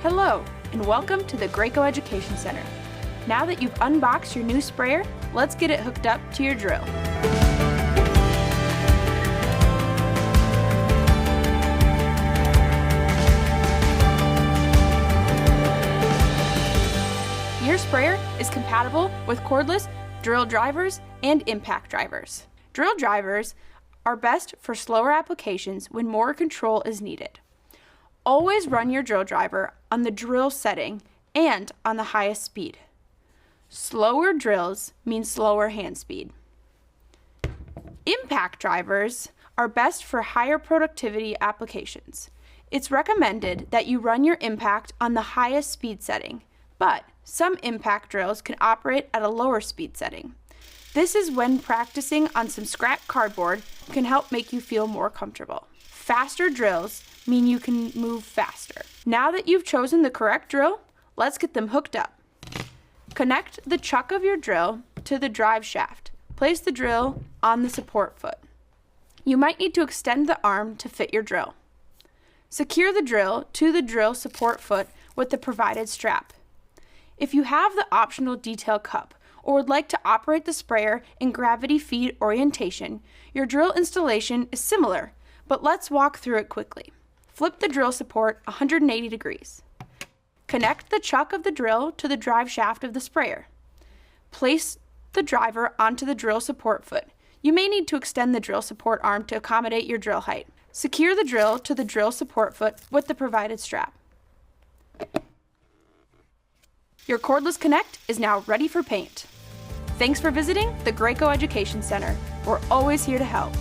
Hello, and welcome to the Graco Education Center. Now that you've unboxed your new sprayer, let's get it hooked up to your drill. Your sprayer is compatible with cordless drill drivers and impact drivers. Drill drivers are best for slower applications when more control is needed. Always run your drill driver on the drill setting and on the highest speed. Slower drills mean slower hand speed. Impact drivers are best for higher productivity applications. It's recommended that you run your impact on the highest speed setting, but some impact drills can operate at a lower speed setting. This is when practicing on some scrap cardboard can help make you feel more comfortable. Faster drills mean you can move faster. Now that you've chosen the correct drill, let's get them hooked up. Connect the chuck of your drill to the drive shaft. Place the drill on the support foot. You might need to extend the arm to fit your drill. Secure the drill to the drill support foot with the provided strap. If you have the optional detail cup or would like to operate the sprayer in gravity feed orientation, your drill installation is similar, but let's walk through it quickly. Flip the drill support 180 degrees. Connect the chuck of the drill to the drive shaft of the sprayer. Place the driver onto the drill support foot. You may need to extend the drill support arm to accommodate your drill height. Secure the drill to the drill support foot with the provided strap. Your Cordless Connect is now ready for paint. Thanks for visiting the Graco Education Center. We're always here to help.